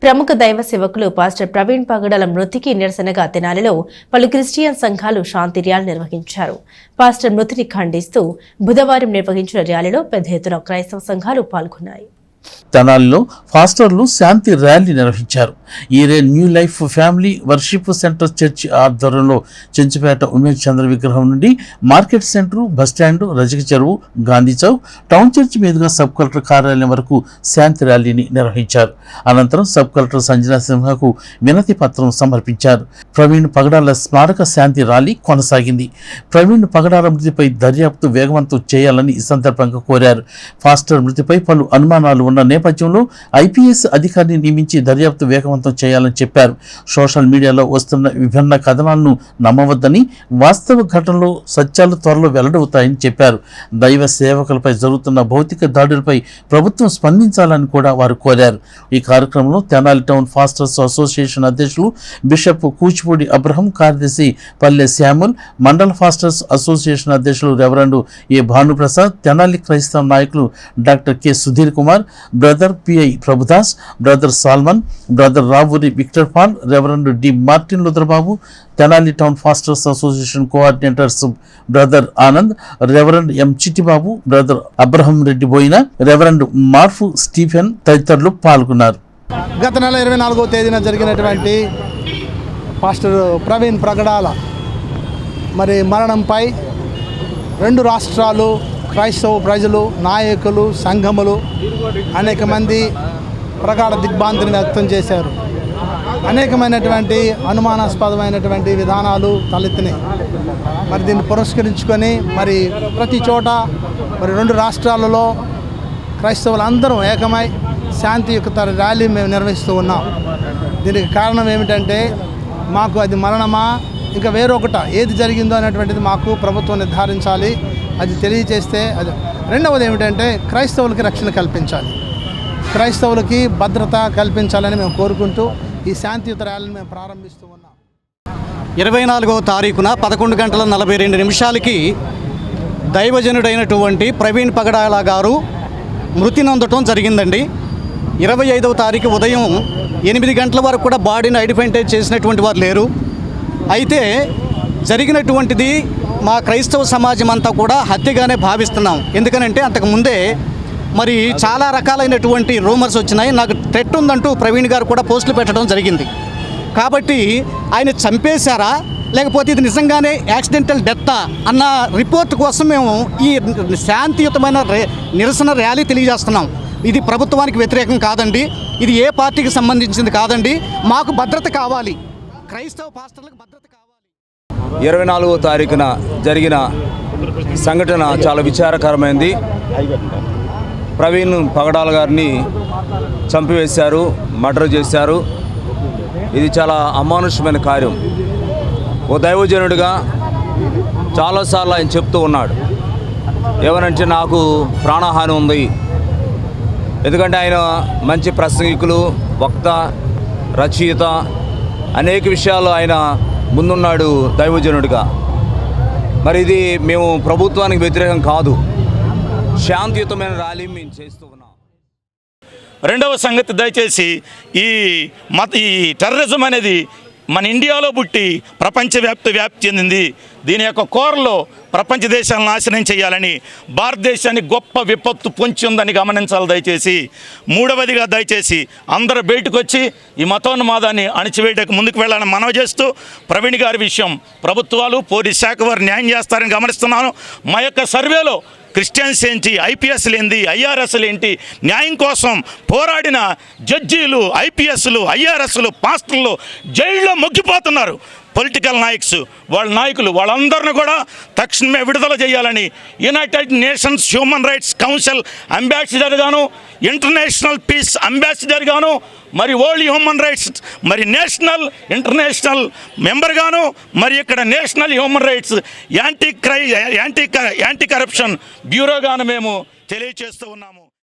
ప్రముఖ దైవ సేవకులు పాస్టర్ ప్రవీణ్ పగడాల మృతికి నిరసనగా తెనాలిలో పలు క్రిస్టియన్ సంఘాలు శాంతి ర్యాలీ నిర్వహించారు. పాస్టర్ మృతిని ఖండిస్తూ బుధవారం నిర్వహించిన ర్యాలీలో పెద్ద ఎత్తున క్రైస్తవ సంఘాలు పాల్గొన్నాయి. తెనాలిలో పాస్టర్లు శాంతి ర్యాలీ నిర్వహించారు. ఈరే new life family worship centre church ఆధ్వర్యంలో చెంచుపేట ఉమేష్ చంద్ర విగ్రహం నుండి మార్కెట్ సెంటర్, బస్టాండ్, రజక చెరువు, గాంధీ చౌక్, టౌన్ చర్చి మీదుగా సబ్ కలెక్టర్ కార్యాలయం వరకు శాంతి ర్యాలీని నిర్వహించారు. అనంతరం సబ్ కలెక్టర్ సంజనా సింహకు వినతి పత్రం సమర్పించారు. ప్రవీణ్ పగడాల స్మారక శాంతి ర్యాలీ కొనసాగింది. ప్రవీణ్ పగడాల మృతిపై దర్యాప్తు వేగవంతం చేయాలని ఈ సందర్భంగా కోరారు. పాస్టర్ మృతిపై పలు అనుమానాలు ఉన్న నేపథ్యంలో ఐపీఎస్ అధికారిని నియమించి దర్యాప్తు వేగవంతం చేయాలని చెప్పారు. సోషల్ మీడియాలో వస్తున్న విభిన్న కథనాలను నమ్మవద్దని, వాస్తవ ఘటనలో సత్యాలు త్వరలో వెల్లడవుతాయని చెప్పారు. దైవ సేవకులపై జరుగుతున్న భౌతిక దాడులపై ప్రభుత్వం స్పందించాలని కూడా వారు కోరారు. ఈ కార్యక్రమంలో తెనాలి టౌన్ ఫాస్టర్స్ అసోసియేషన్ అధ్యక్షులు బిషప్ కూచిపూడి అబ్రహం, కార్యదర్శి పల్లె శ్యాముల్, మండల ఫాస్టర్స్ అసోసియేషన్ అధ్యక్షులు రెవరెండు ఏ భానుప్రసాద్, తెనాలి క్రైస్తవ నాయకులు doctor K Sudheer Kumar, brother P I Prabhudas, brother Solomon, brother Ravuri Victor Paul, reverend D Martin Ludrababu, Tenali town pastors association coordinators brother Anand, reverend M Chittibabu, brother Abraham Reddy Boina, reverend మార్ఫు స్టీఫెన్ తదితరులు పాల్గొన్నారు. గత నెల 24వ తేదీన జరిగినటువంటి పాస్టర్ ప్రవీణ్ పగడాల మరణంపై రెండు రాష్ట్రాలు, క్రైస్తవ ప్రజలు, నాయకులు, సంఘములు అనేక మంది ప్రగాఢ దిగ్భ్రాంతిని వ్యక్తం చేశారు. అనేకమైనటువంటి అనుమానాస్పదమైనటువంటి విధానాలు తలెత్తినాయి. దీన్ని పురస్కరించుకొని ప్రతి చోట రెండు రాష్ట్రాలలో క్రైస్తవులందరూ ఏకమై శాంతియుత ర్యాలీ మేము నిర్వహిస్తూ ఉన్నాం. దీనికి కారణం ఏమిటంటే మాకు అది మరణమా ఇంకా వేరొకట ఏది జరిగిందో అనేటువంటిది మాకు ప్రభుత్వం నిర్ధారించాలి. అది తెలియజేస్తే అది. రెండవది ఏమిటంటే క్రైస్తవులకి రక్షణ కల్పించాలి, క్రైస్తవులకి భద్రత కల్పించాలని మేము కోరుకుంటూ ఈ శాంతియుత ర్యాలీని మేము ప్రారంభిస్తూ ఉన్నాం. 24వ తారీఖున 11:42 దైవజనుడైనటువంటి ప్రవీణ్ పగడాల గారు మృతి నొందటం జరిగిందండి. 25వ తారీఖు ఉదయం 8 గంటల వరకు కూడా బాడీని ఐడెంటిఫై చేసినటువంటి వారు లేరు. అయితే జరిగినటువంటిది మా క్రైస్తవ సమాజం అంతా కూడా హత్యగానే భావిస్తున్నాం. ఎందుకనంటే అంతకుముందే చాలా రకాలైనటువంటి రూమర్స్ వచ్చినాయి. నాకు థ్రెట్ ఉందంటూ ప్రవీణ్ గారు కూడా పోస్టులు పెట్టడం జరిగింది. కాబట్టి ఆయన చంపేశారా లేకపోతే ఇది నిజంగానే యాక్సిడెంటల్ డెత్తా అన్న రిపోర్ట్ కోసం మేము ఈ శాంతియుతమైన నిరసన ర్యాలీ తెలియజేస్తున్నాం. ఇది ప్రభుత్వానికి వ్యతిరేకం కాదండి, ఇది ఏ పార్టీకి సంబంధించింది కాదండి. మాకు భద్రత కావాలి, క్రైస్తవ పాస్టర్లకు భద్రత కావాలి. 24వ తారీఖున జరిగిన సంఘటన చాలా విచారకరమైంది. ప్రవీణ్ పగడాల గారిని చంపివేశారు, మర్డర్ చేశారు. ఇది చాలా అమానుషమైన కార్యం. ఓ దైవజనుడిగా చాలాసార్లు ఆయన చెప్తూ ఉన్నాడు, ఏమనంటే నాకు ప్రాణహాని ఉంది. ఎందుకంటే ఆయన మంచి ప్రసంగికులు, వక్త, రచయిత, అనేక విషయాలు ఆయన ముందున్నాడు దైవజనుడిగా. ఇది మేము ప్రభుత్వానికి వ్యతిరేకం కాదు, శాంతియుతమైన ర్యాలీ మేము చేస్తూ ఉన్నాం. రెండవ సంగతి, దయచేసి ఈ టెర్రరిజం అనేది మన ఇండియాలో పుట్టి వ్యాప్తి చెందింది. దీని యొక్క కోరలో ప్రపంచ దేశాలను నాశనం చేయాలని భారతదేశాన్ని గొప్ప విపత్తు పొంచి ఉందని గమనించాలి దయచేసి. మూడవదిగా, దయచేసి అందరూ బయటకు వచ్చి ఈ మతోన్మాదాన్ని అణిచివేయడానికి ముందుకు వెళ్ళాలని మనవి చేస్తూ, ప్రవీణ్ గారి విషయం ప్రభుత్వాలు, పోలీస్ శాఖ వారు న్యాయం చేస్తారని గమనిస్తున్నాను. మా యొక్క సర్వేలో క్రిస్టియన్స్ ఏంటి, ఐపీఎస్లు ఏంటి, ఐఆర్ఎస్లు ఏంటి, న్యాయం కోసం పోరాడిన జడ్జీలు, ఐపీఎస్లు, ఐఆర్ఎస్లు, పాస్టర్లు జైల్లో మొగ్గిపోతున్నారు. పొలిటికల్ వాళ్ళ నాయకులు వాళ్ళందరినీ కూడా తక్షణమే విడుదల చేయాలని United Nations human rights council అంబాసిడర్గాను, ఇంటర్నేషనల్ పీస్ అంబాసిడర్గాను, world human rights national international మెంబర్గాను, ఇక్కడ national human rights anti corruption బ్యూరోగాను మేము తెలియజేస్తూ ఉన్నాము.